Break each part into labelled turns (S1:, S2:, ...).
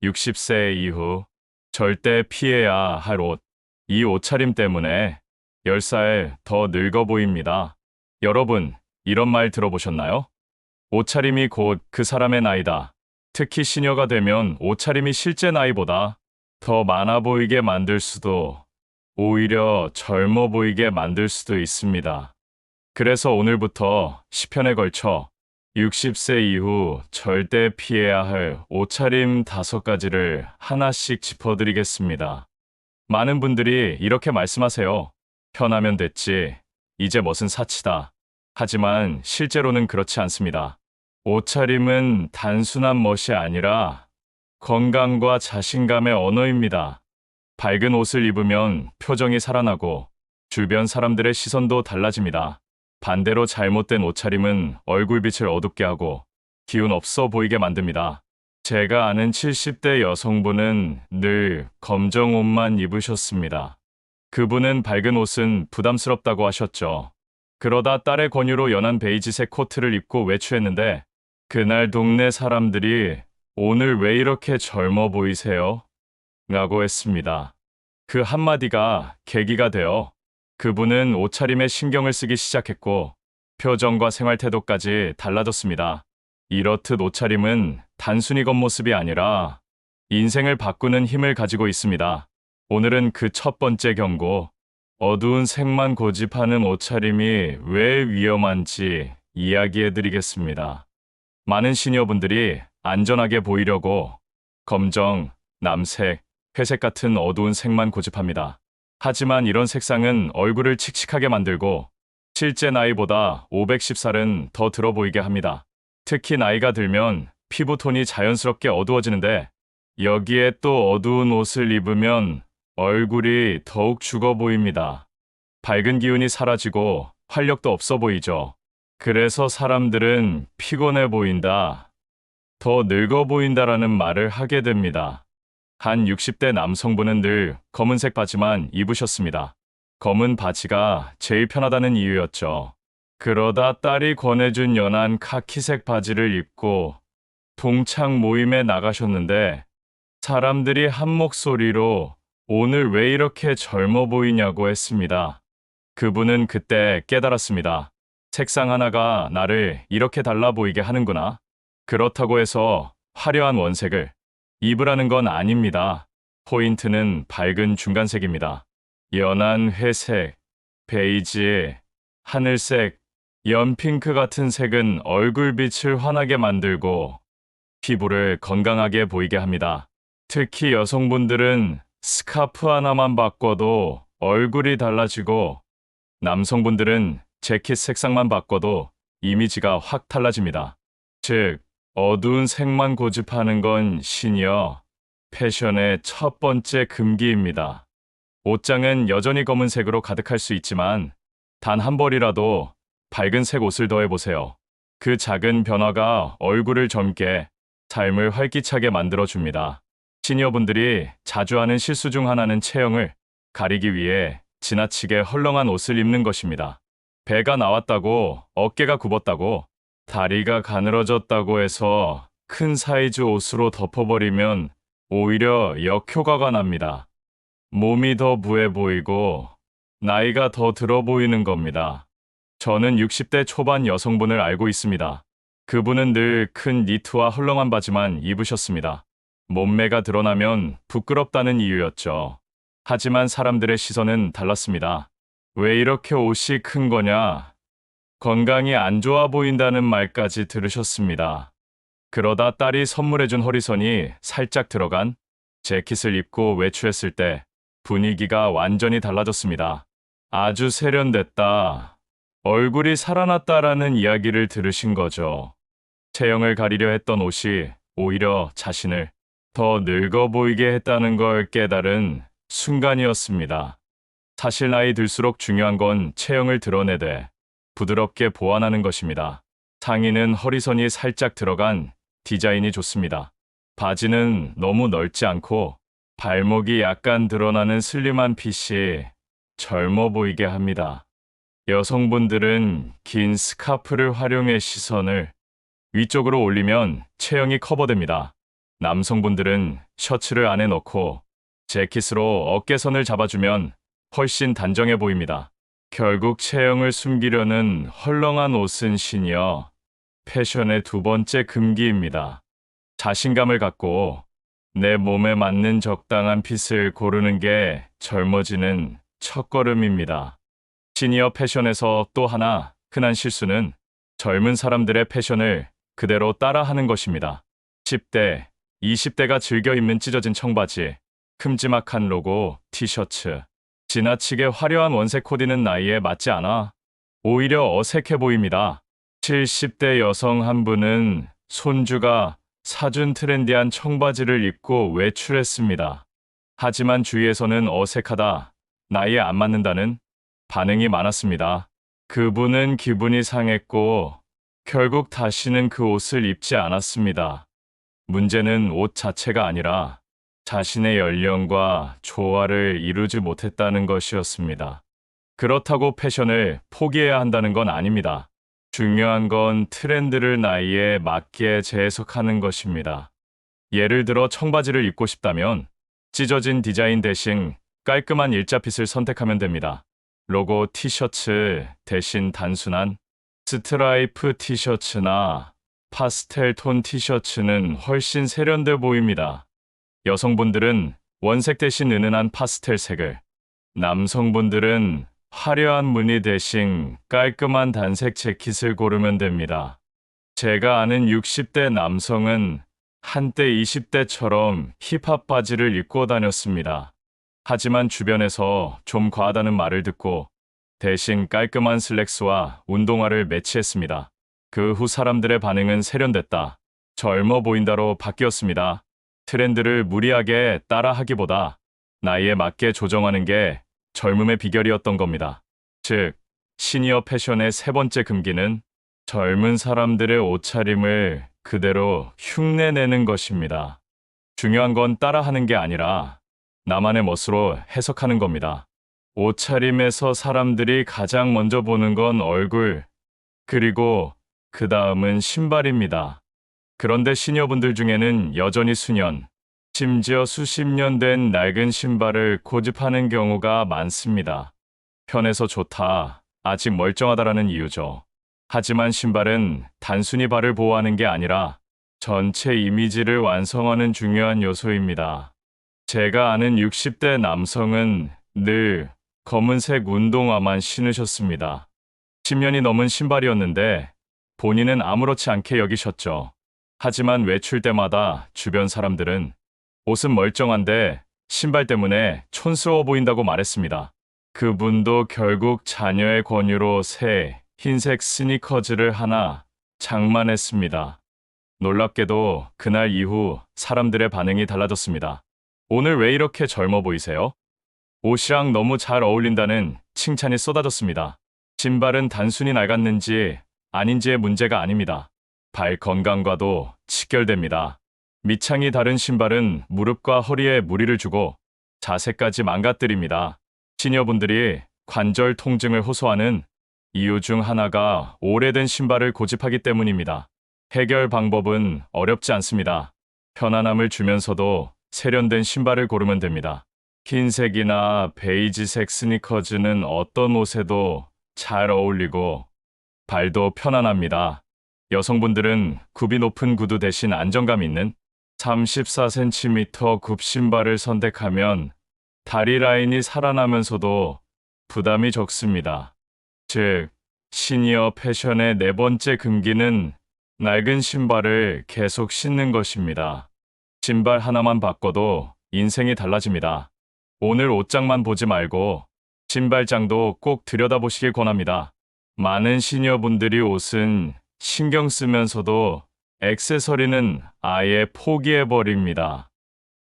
S1: 60세 이후 절대 피해야 할 옷. 이 옷차림 때문에 10살 더 늙어 보입니다. 여러분, 이런 말 들어보셨나요? 옷차림이 곧 그 사람의 나이다. 특히 시녀가 되면 옷차림이 실제 나이보다 더 많아 보이게 만들 수도, 오히려 젊어 보이게 만들 수도 있습니다. 그래서 오늘부터 10편에 걸쳐 60세 이후 절대 피해야 할 옷차림 5가지를 하나씩 짚어드리겠습니다. 많은 분들이 이렇게 말씀하세요. 편하면 됐지. 이제 멋은 사치다. 하지만 실제로는 그렇지 않습니다. 옷차림은 단순한 멋이 아니라 건강과 자신감의 언어입니다. 밝은 옷을 입으면 표정이 살아나고 주변 사람들의 시선도 달라집니다. 반대로 잘못된 옷차림은 얼굴빛을 어둡게 하고 기운 없어 보이게 만듭니다. 제가 아는 70대 여성분은 늘 검정 옷만 입으셨습니다. 그분은 밝은 옷은 부담스럽다고 하셨죠. 그러다 딸의 권유로 연한 베이지색 코트를 입고 외출했는데 그날 동네 사람들이 "오늘 왜 이렇게 젊어 보이세요?" 라고 했습니다. 그 한마디가 계기가 되어 그분은 옷차림에 신경을 쓰기 시작했고 표정과 생활 태도까지 달라졌습니다. 이렇듯 옷차림은 단순히 겉모습이 아니라 인생을 바꾸는 힘을 가지고 있습니다. 오늘은 그 첫 번째 경고, 어두운 색만 고집하는 옷차림이 왜 위험한지 이야기해 드리겠습니다. 많은 시니어분들이 안전하게 보이려고 검정, 남색, 회색 같은 어두운 색만 고집합니다. 하지만 이런 색상은 얼굴을 칙칙하게 만들고 실제 나이보다 510살은 더 들어 보이게 합니다. 특히 나이가 들면 피부톤이 자연스럽게 어두워지는데 여기에 또 어두운 옷을 입으면 얼굴이 더욱 죽어 보입니다. 밝은 기운이 사라지고 활력도 없어 보이죠. 그래서 사람들은 피곤해 보인다, 더 늙어 보인다라는 말을 하게 됩니다. 한 60대 남성분은 늘 검은색 바지만 입으셨습니다. 검은 바지가 제일 편하다는 이유였죠. 그러다 딸이 권해준 연한 카키색 바지를 입고 동창 모임에 나가셨는데 사람들이 한 목소리로 "오늘 왜 이렇게 젊어 보이냐고" 했습니다. 그분은 그때 깨달았습니다. 색상 하나가 나를 이렇게 달라 보이게 하는구나. 그렇다고 해서 화려한 원색을 입으라는 건 아닙니다. 포인트는 밝은 중간색입니다. 연한 회색, 베이지, 하늘색, 연핑크 같은 색은 얼굴빛을 환하게 만들고 피부를 건강하게 보이게 합니다. 특히 여성분들은 스카프 하나만 바꿔도 얼굴이 달라지고 남성분들은 재킷 색상만 바꿔도 이미지가 확 달라집니다. 즉, 어두운 색만 고집하는 건 시니어 패션의 첫 번째 금기입니다. 옷장은 여전히 검은색으로 가득할 수 있지만 단 한 벌이라도 밝은 색 옷을 더해보세요. 그 작은 변화가 얼굴을 젊게, 삶을 활기차게 만들어줍니다. 시니어분들이 자주 하는 실수 중 하나는 체형을 가리기 위해 지나치게 헐렁한 옷을 입는 것입니다. 배가 나왔다고, 어깨가 굽었다고, 다리가 가늘어졌다고 해서 큰 사이즈 옷으로 덮어버리면 오히려 역효과가 납니다. 몸이 더 부해 보이고 나이가 더 들어 보이는 겁니다. 저는 60대 초반 여성분을 알고 있습니다. 그분은 늘 큰 니트와 헐렁한 바지만 입으셨습니다. 몸매가 드러나면 부끄럽다는 이유였죠. 하지만 사람들의 시선은 달랐습니다. "왜 이렇게 옷이 큰 거냐? 건강이 안 좋아 보인다는 말까지 들으셨습니다." 그러다 딸이 선물해준 허리선이 살짝 들어간 재킷을 입고 외출했을 때 분위기가 완전히 달라졌습니다. "아주 세련됐다. 얼굴이 살아났다라는 이야기를 들으신 거죠." 체형을 가리려 했던 옷이 오히려 자신을 더 늙어 보이게 했다는 걸 깨달은 순간이었습니다. 사실 나이 들수록 중요한 건 체형을 드러내되 부드럽게 보완하는 것입니다. 상의는 허리선이 살짝 들어간 디자인이 좋습니다. 바지는 너무 넓지 않고 발목이 약간 드러나는 슬림한 핏이 젊어 보이게 합니다. 여성분들은 긴 스카프를 활용해 시선을 위쪽으로 올리면 체형이 커버됩니다. 남성분들은 셔츠를 안에 넣고 재킷으로 어깨선을 잡아주면 훨씬 단정해 보입니다. 결국 체형을 숨기려는 헐렁한 옷은 시니어 패션의 두 번째 금기입니다. 자신감을 갖고 내 몸에 맞는 적당한 핏을 고르는 게 젊어지는 첫걸음입니다. 시니어 패션에서 또 하나 흔한 실수는 젊은 사람들의 패션을 그대로 따라하는 것입니다. 10대, 20대가 즐겨 입는 찢어진 청바지, 큼지막한 로고 티셔츠, 지나치게 화려한 원색 코디는 나이에 맞지 않아 오히려 어색해 보입니다. 70대 여성 한 분은 손주가 사준 트렌디한 청바지를 입고 외출했습니다. 하지만 주위에서는 어색하다, 나이에 안 맞는다는 반응이 많았습니다. 그분은 기분이 상했고 결국 다시는 그 옷을 입지 않았습니다. 문제는 옷 자체가 아니라 자신의 연령과 조화를 이루지 못했다는 것이었습니다. 그렇다고 패션을 포기해야 한다는 건 아닙니다. 중요한 건 트렌드를 나이에 맞게 재해석하는 것입니다. 예를 들어 청바지를 입고 싶다면 찢어진 디자인 대신 깔끔한 일자핏을 선택하면 됩니다. 로고 티셔츠 대신 단순한 스트라이프 티셔츠나 파스텔 톤 티셔츠는 훨씬 세련돼 보입니다. 여성분들은 원색 대신 은은한 파스텔 색을, 남성분들은 화려한 무늬 대신 깔끔한 단색 재킷을 고르면 됩니다. 제가 아는 60대 남성은 한때 20대처럼 힙합 바지를 입고 다녔습니다. 하지만 주변에서 좀 과하다는 말을 듣고 대신 깔끔한 슬랙스와 운동화를 매치했습니다. 그 후 사람들의 반응은 세련됐다, 젊어 보인다로 바뀌었습니다. 트렌드를 무리하게 따라하기보다 나이에 맞게 조정하는 게 젊음의 비결이었던 겁니다. 즉, 시니어 패션의 세 번째 금기는 젊은 사람들의 옷차림을 그대로 흉내내는 것입니다. 중요한 건 따라하는 게 아니라 나만의 멋으로 해석하는 겁니다. 옷차림에서 사람들이 가장 먼저 보는 건 얼굴, 그리고 그 다음은 신발입니다. 그런데 시니어분들 중에는 여전히 수년, 심지어 수십 년 된 낡은 신발을 고집하는 경우가 많습니다. 편해서 좋다, 아직 멀쩡하다라는 이유죠. 하지만 신발은 단순히 발을 보호하는 게 아니라 전체 이미지를 완성하는 중요한 요소입니다. 제가 아는 60대 남성은 늘 검은색 운동화만 신으셨습니다. 10년이 넘은 신발이었는데 본인은 아무렇지 않게 여기셨죠. 하지만 외출 때마다 주변 사람들은 옷은 멀쩡한데 신발 때문에 촌스러워 보인다고 말했습니다. 그분도 결국 자녀의 권유로 새 흰색 스니커즈를 하나 장만했습니다. 놀랍게도 그날 이후 사람들의 반응이 달라졌습니다. 오늘 왜 이렇게 젊어 보이세요? 옷이랑 너무 잘 어울린다는 칭찬이 쏟아졌습니다. 신발은 단순히 낡았는지 아닌지의 문제가 아닙니다. 발 건강과도 직결됩니다. 밑창이 다른 신발은 무릎과 허리에 무리를 주고 자세까지 망가뜨립니다. 시니어분들이 관절 통증을 호소하는 이유 중 하나가 오래된 신발을 고집하기 때문입니다. 해결 방법은 어렵지 않습니다. 편안함을 주면서도 세련된 신발을 고르면 됩니다. 흰색이나 베이지색 스니커즈는 어떤 옷에도 잘 어울리고 발도 편안합니다. 여성분들은 굽이 높은 구두 대신 안정감 있는 34cm 굽 신발을 선택하면 다리 라인이 살아나면서도 부담이 적습니다. 즉, 시니어 패션의 네 번째 금기는 낡은 신발을 계속 신는 것입니다. 신발 하나만 바꿔도 인생이 달라집니다. 오늘 옷장만 보지 말고 신발장도 꼭 들여다보시길 권합니다. 많은 시니어분들이 옷은 신경 쓰면서도 액세서리는 아예 포기해버립니다.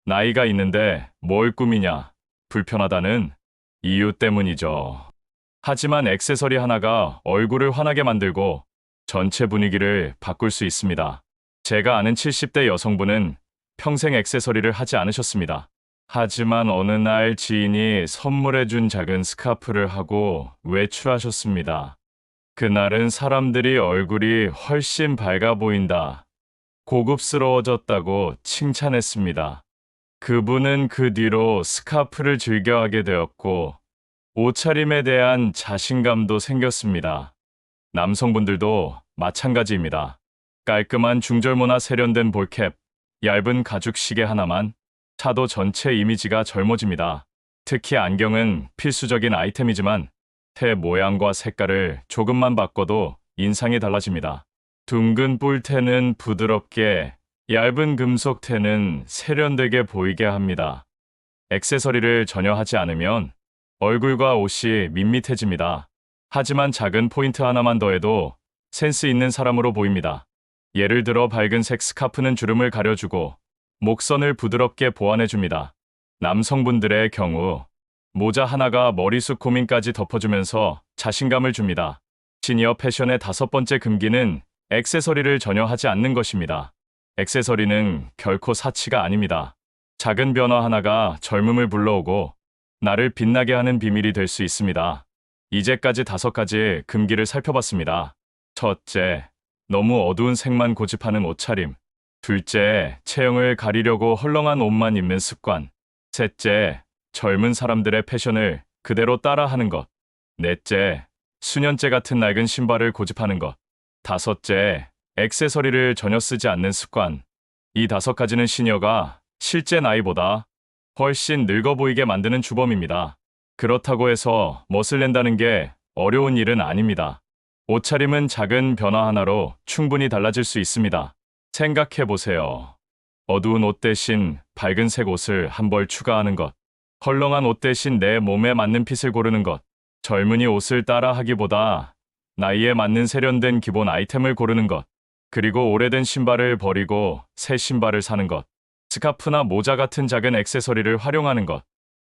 S1: 나이가 있는데 뭘 꾸미냐, 불편하다는 이유 때문이죠. 하지만 액세서리 하나가 얼굴을 환하게 만들고 전체 분위기를 바꿀 수 있습니다. 제가 아는 70대 여성분은 평생 액세서리를 하지 않으셨습니다. 하지만 어느 날 지인이 선물해준 작은 스카프를 하고 외출하셨습니다. 그날은 사람들이 얼굴이 훨씬 밝아 보인다, 고급스러워졌다고 칭찬했습니다. 그분은 그 뒤로 스카프를 즐겨하게 되었고 옷차림에 대한 자신감도 생겼습니다. 남성분들도 마찬가지입니다. 깔끔한 중절모나 세련된 볼캡, 얇은 가죽 시계 하나만 차도 전체 이미지가 젊어집니다. 특히 안경은 필수적인 아이템이지만 테 모양과 색깔을 조금만 바꿔도 인상이 달라집니다. 둥근 뿔테는 부드럽게, 얇은 금속 테는 세련되게 보이게 합니다. 액세서리를 전혀 하지 않으면 얼굴과 옷이 밋밋해집니다. 하지만 작은 포인트 하나만 더해도 센스 있는 사람으로 보입니다. 예를 들어 밝은색 스카프는 주름을 가려주고 목선을 부드럽게 보완해줍니다. 남성분들의 경우 모자 하나가 머리숱 고민까지 덮어주면서 자신감을 줍니다. 시니어 패션의 5번째 금기는 액세서리를 전혀 하지 않는 것입니다. 액세서리는 결코 사치가 아닙니다. 작은 변화 하나가 젊음을 불러오고 나를 빛나게 하는 비밀이 될 수 있습니다. 이제까지 5가지 금기를 살펴봤습니다. 첫째, 너무 어두운 색만 고집하는 옷차림. 둘째, 체형을 가리려고 헐렁한 옷만 입는 습관. 셋째, 젊은 사람들의 패션을 그대로 따라하는 것. 넷째, 수년째 같은 낡은 신발을 고집하는 것. 다섯째, 액세서리를 전혀 쓰지 않는 습관. 이 5가지는 시니어가 실제 나이보다 훨씬 늙어 보이게 만드는 주범입니다. 그렇다고 해서 멋을 낸다는 게 어려운 일은 아닙니다. 옷차림은 작은 변화 하나로 충분히 달라질 수 있습니다. 생각해 보세요. 어두운 옷 대신 밝은색 옷을 한 벌 추가하는 것. 헐렁한 옷 대신 내 몸에 맞는 핏을 고르는 것. 젊은이 옷을 따라 하기보다 나이에 맞는 세련된 기본 아이템을 고르는 것. 그리고 오래된 신발을 버리고 새 신발을 사는 것. 스카프나 모자 같은 작은 액세서리를 활용하는 것.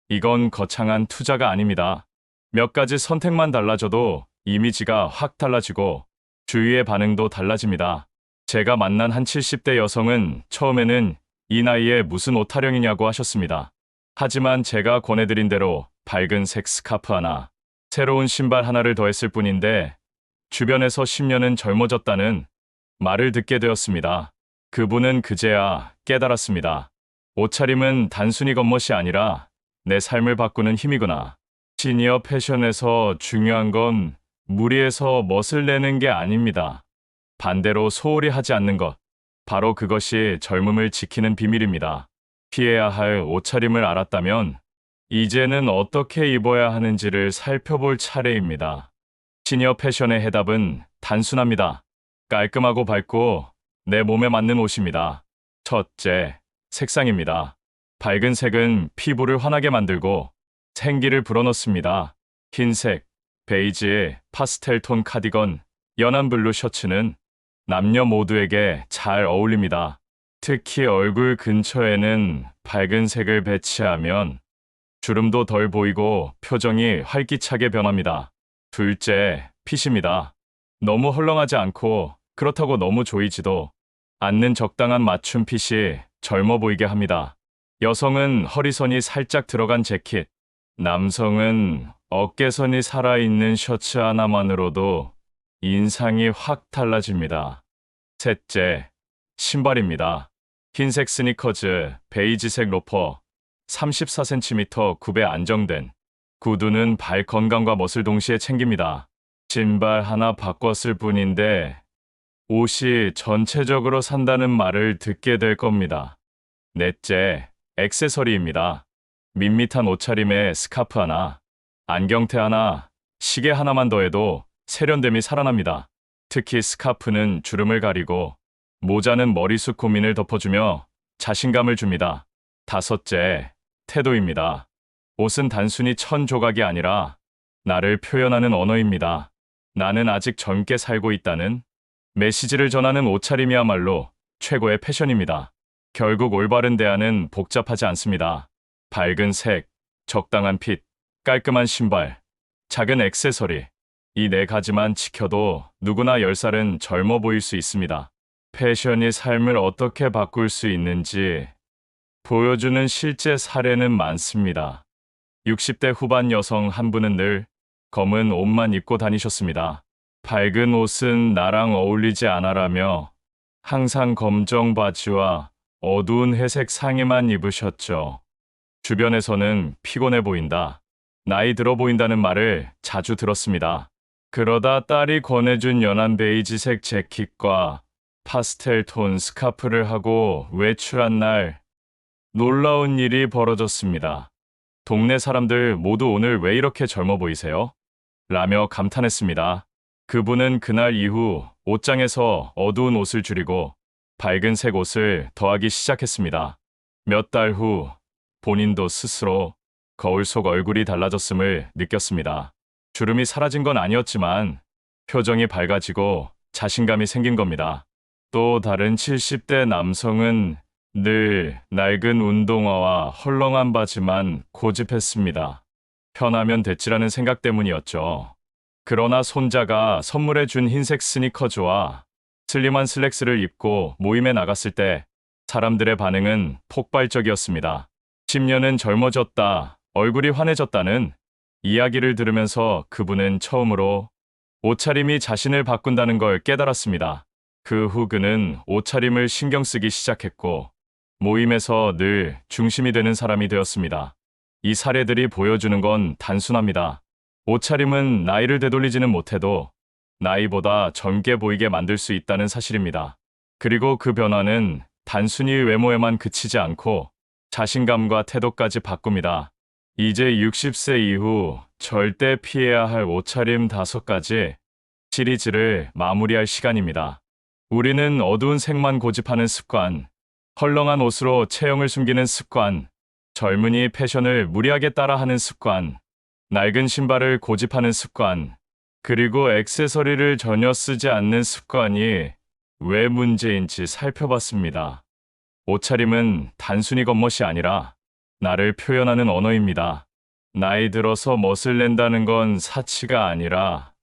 S1: 이건 거창한 투자가 아닙니다. 몇 가지 선택만 달라져도 이미지가 확 달라지고 주위의 반응도 달라집니다. 제가 만난 한 70대 여성은 처음에는 이 나이에 무슨 옷 타령이냐고 하셨습니다. 하지만 제가 권해드린 대로 밝은색 스카프 하나, 새로운 신발 하나를 더했을 뿐인데 주변에서 10년은 젊어졌다는 말을 듣게 되었습니다. 그분은 그제야 깨달았습니다. 옷차림은 단순히 겉멋이 아니라 내 삶을 바꾸는 힘이구나. 시니어 패션에서 중요한 건 무리해서 멋을 내는 게 아닙니다. 반대로 소홀히 하지 않는 것. 바로 그것이 젊음을 지키는 비밀입니다. 피해야 할 옷차림을 알았다면 이제는 어떻게 입어야 하는지를 살펴볼 차례입니다. 시니어 패션의 해답은 단순합니다. 깔끔하고 밝고 내 몸에 맞는 옷입니다. 첫째, 색상입니다. 밝은 색은 피부를 환하게 만들고 생기를 불어넣습니다. 흰색, 베이지, 파스텔톤 카디건, 연한 블루 셔츠는 남녀 모두에게 잘 어울립니다. 특히 얼굴 근처에는 밝은 색을 배치하면 주름도 덜 보이고 표정이 활기차게 변합니다. 둘째, 핏입니다. 너무 헐렁하지 않고 그렇다고 너무 조이지도 않는 적당한 맞춤 핏이 젊어 보이게 합니다. 여성은 허리선이 살짝 들어간 재킷, 남성은 어깨선이 살아있는 셔츠 하나만으로도 인상이 확 달라집니다. 셋째, 신발입니다. 흰색 스니커즈, 베이지색 로퍼, 34cm 굽에 안정된 구두는 발 건강과 멋을 동시에 챙깁니다. 신발 하나 바꿨을 뿐인데 옷이 전체적으로 산다는 말을 듣게 될 겁니다. 넷째, 액세서리입니다. 밋밋한 옷차림에 스카프 하나, 안경테 하나, 시계 하나만 더해도 세련됨이 살아납니다. 특히 스카프는 주름을 가리고 모자는 머리숱 고민을 덮어주며 자신감을 줍니다. 다섯째, 태도입니다. 옷은 단순히 천 조각이 아니라 나를 표현하는 언어입니다. 나는 아직 젊게 살고 있다는 메시지를 전하는 옷차림이야말로 최고의 패션입니다. 결국 올바른 대안은 복잡하지 않습니다. 밝은 색, 적당한 핏, 깔끔한 신발, 작은 액세서리. 이 4가지만 지켜도 누구나 10살은 젊어 보일 수 있습니다. 패션이 삶을 어떻게 바꿀 수 있는지 보여주는 실제 사례는 많습니다. 60대 후반 여성 한 분은 늘 검은 옷만 입고 다니셨습니다. 밝은 옷은 나랑 어울리지 않아라며 항상 검정 바지와 어두운 회색 상의만 입으셨죠. 주변에서는 피곤해 보인다, 나이 들어 보인다는 말을 자주 들었습니다. 그러다 딸이 권해준 연한 베이지색 재킷과 파스텔 톤 스카프를 하고 외출한 날, 놀라운 일이 벌어졌습니다. 동네 사람들 모두 오늘 왜 이렇게 젊어 보이세요? 라며 감탄했습니다. 그분은 그날 이후 옷장에서 어두운 옷을 줄이고 밝은 색 옷을 더하기 시작했습니다. 몇 달 후 본인도 스스로 거울 속 얼굴이 달라졌음을 느꼈습니다. 주름이 사라진 건 아니었지만 표정이 밝아지고 자신감이 생긴 겁니다. 또 다른 70대 남성은 늘 낡은 운동화와 헐렁한 바지만 고집했습니다. 편하면 됐지라는 생각 때문이었죠. 그러나 손자가 선물해 준 흰색 스니커즈와 슬림한 슬랙스를 입고 모임에 나갔을 때 사람들의 반응은 폭발적이었습니다. 10년은 젊어졌다, 얼굴이 환해졌다는 이야기를 들으면서 그분은 처음으로 옷차림이 자신을 바꾼다는 걸 깨달았습니다. 그 후 그는 옷차림을 신경 쓰기 시작했고 모임에서 늘 중심이 되는 사람이 되었습니다. 이 사례들이 보여주는 건 단순합니다. 옷차림은 나이를 되돌리지는 못해도 나이보다 젊게 보이게 만들 수 있다는 사실입니다. 그리고 그 변화는 단순히 외모에만 그치지 않고 자신감과 태도까지 바꿉니다. 이제 60세 이후 절대 피해야 할 옷차림 5가지 시리즈를 마무리할 시간입니다. 우리는 어두운 색만 고집하는 습관, 헐렁한 옷으로 체형을 숨기는 습관, 젊은이 패션을 무리하게 따라하는 습관, 낡은 신발을 고집하는 습관, 그리고 액세서리를 전혀 쓰지 않는 습관이 왜 문제인지 살펴봤습니다. 옷차림은 단순히 겉멋이 아니라 나를 표현하는 언어입니다. 나이 들어서 멋을 낸다는 건 사치가 아니라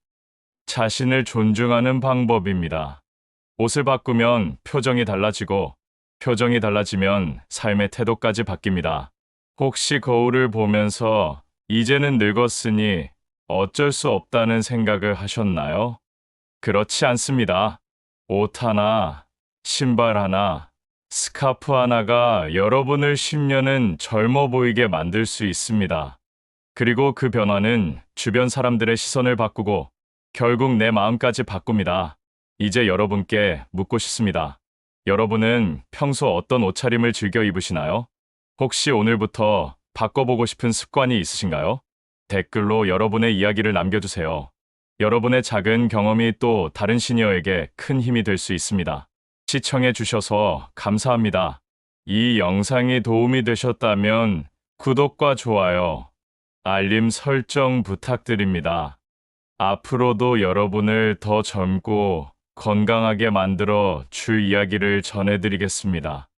S1: 자신을 존중하는 방법입니다. 옷을 바꾸면 표정이 달라지고 표정이 달라지면 삶의 태도까지 바뀝니다. 혹시 거울을 보면서 이제는 늙었으니 어쩔 수 없다는 생각을 하셨나요? 그렇지 않습니다. 옷 하나, 신발 하나, 스카프 하나가 여러분을 10년은 젊어 보이게 만들 수 있습니다. 그리고 그 변화는 주변 사람들의 시선을 바꾸고 결국 내 마음까지 바꿉니다. 이제 여러분께 묻고 싶습니다. 여러분은 평소 어떤 옷차림을 즐겨 입으시나요? 혹시 오늘부터 바꿔보고 싶은 습관이 있으신가요? 댓글로 여러분의 이야기를 남겨주세요. 여러분의 작은 경험이 또 다른 시니어에게 큰 힘이 될 수 있습니다. 시청해주셔서 감사합니다. 이 영상이 도움이 되셨다면 구독과 좋아요, 알림 설정 부탁드립니다. 앞으로도 여러분을 더 젊고 건강하게 만들어 줄 이야기를 전해드리겠습니다.